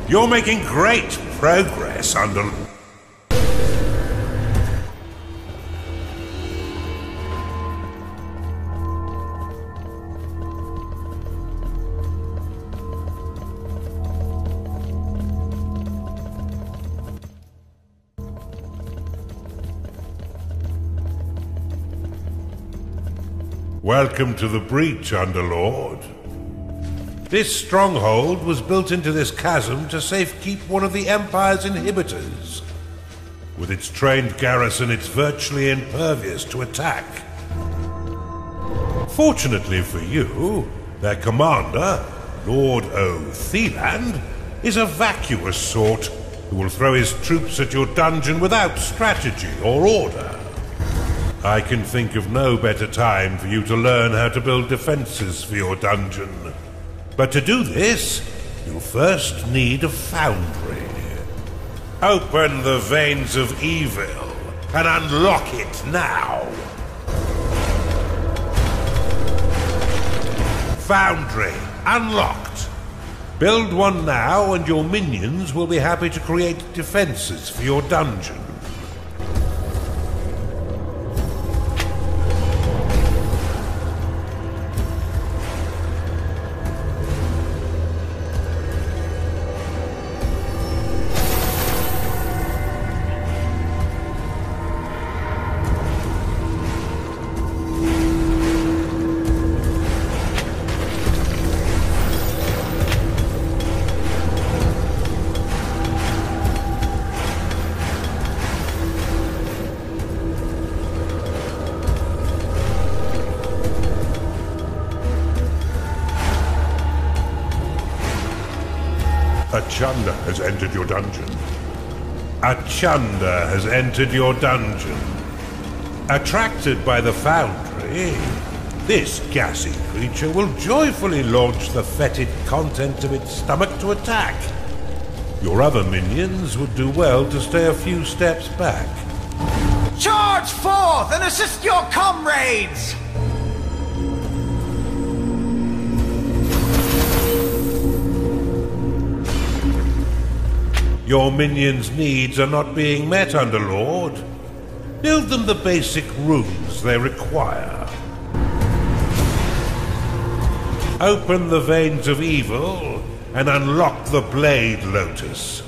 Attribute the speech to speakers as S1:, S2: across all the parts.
S1: You're making great progress under... Welcome to the breach, Underlord. This stronghold was built into this chasm to safekeep one of the Empire's inhibitors. With its trained garrison, it's virtually impervious to attack. Fortunately for you, their commander, Lord O'Theland, is a vacuous sort who will throw his troops at your dungeon without strategy or order. I can think of no better time for you to learn how to build defenses for your dungeon. But to do this, you'll first need a foundry. Open the veins of evil and unlock it now. Foundry unlocked. Build one now and your minions will be happy to create defenses for your dungeon. A Chunder has entered your dungeon. A Chunder has entered your dungeon. Attracted by the foundry, this gassy creature will joyfully launch the fetid contents of its stomach to attack. Your other minions would do well to stay a few steps back.
S2: Charge forth and assist your comrades!
S1: Your minions' needs are not being met, Underlord. Build them the basic rooms they require. Open the veins of evil and unlock the Blade Lotus.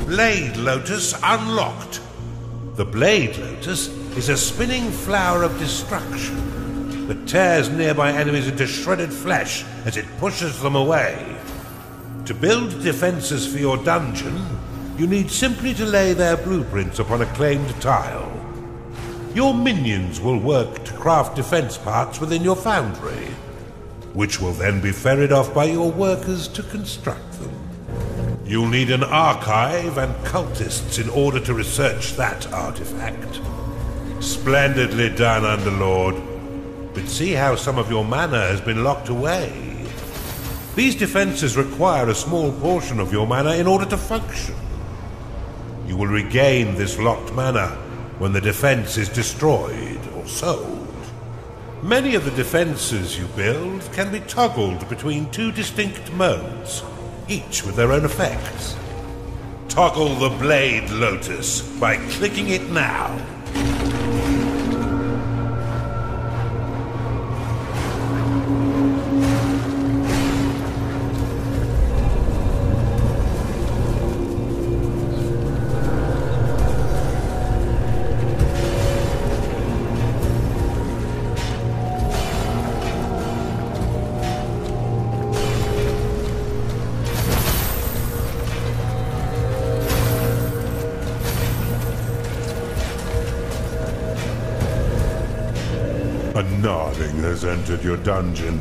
S1: Blade Lotus unlocked. The Blade Lotus is a spinning flower of destruction that tears nearby enemies into shredded flesh as it pushes them away. To build defenses for your dungeon, you need simply to lay their blueprints upon a claimed tile. Your minions will work to craft defense parts within your foundry, which will then be ferried off by your workers to construct them. You'll need an archive and cultists in order to research that artifact. Splendidly done, Underlord. But see how some of your mana has been locked away. These defenses require a small portion of your mana in order to function. You will regain this locked mana when the defense is destroyed or sold. Many of the defenses you build can be toggled between two distinct modes, each with their own effects. Toggle the Blade Lotus by clicking it now. A Narding has entered your dungeon.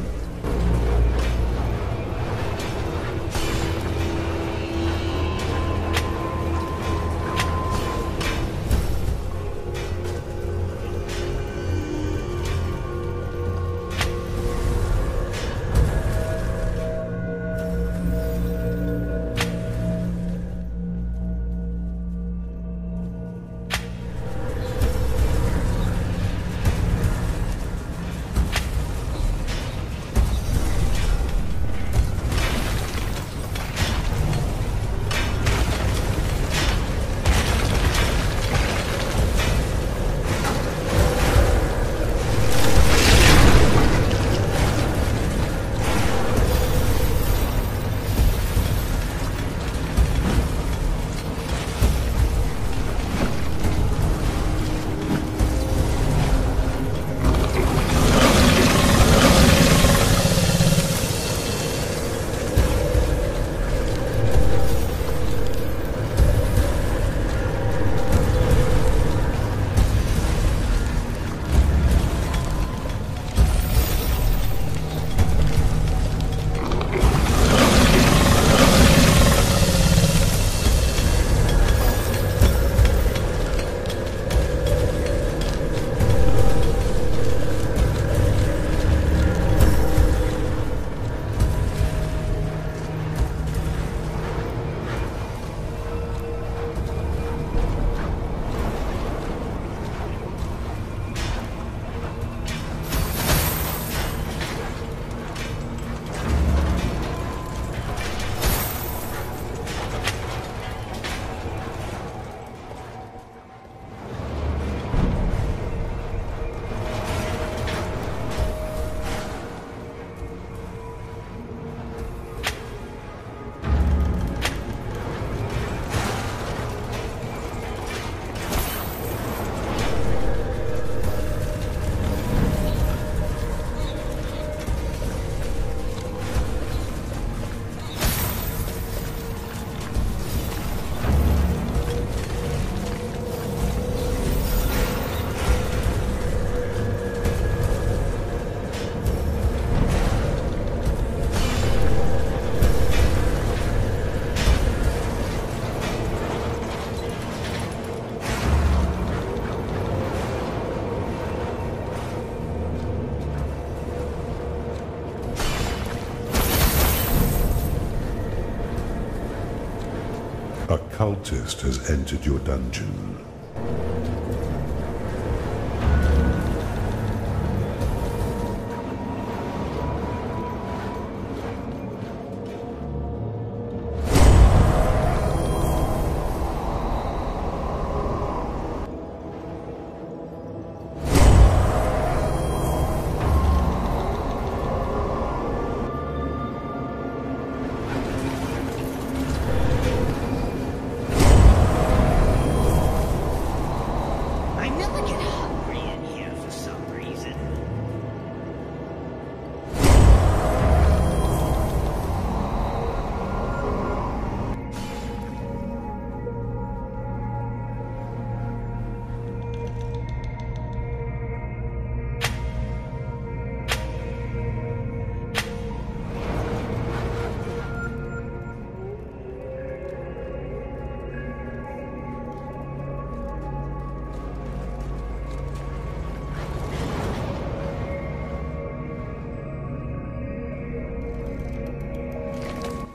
S1: A cultist has entered your dungeon.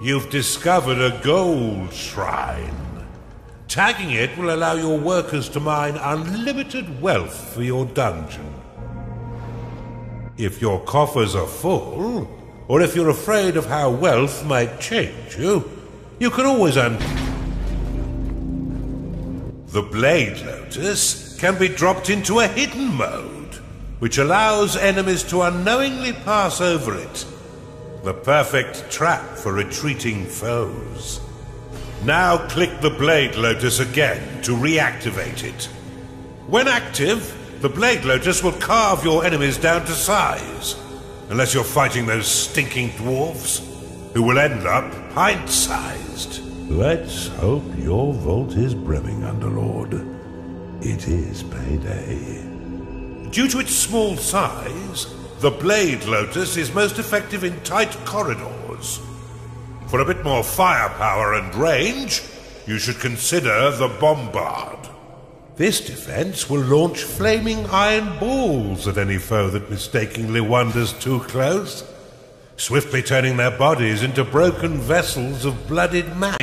S1: You've discovered a gold shrine. Tagging it will allow your workers to mine unlimited wealth for your dungeon. If your coffers are full, or if you're afraid of how wealth might change you, you can always The Blade Lotus can be dropped into a hidden mode, which allows enemies to unknowingly pass over it. The perfect trap for retreating foes. Now click the Blade Lotus again to reactivate it. When active, the Blade Lotus will carve your enemies down to size, unless you're fighting those stinking dwarves, who will end up pint-sized. Let's hope your vault is brimming, Underlord. It is payday. Due to its small size, the Blade Lotus is most effective in tight corridors. For a bit more firepower and range, you should consider the Bombard. This defense will launch flaming iron balls at any foe that mistakenly wanders too close, swiftly turning their bodies into broken vessels of blooded maggots.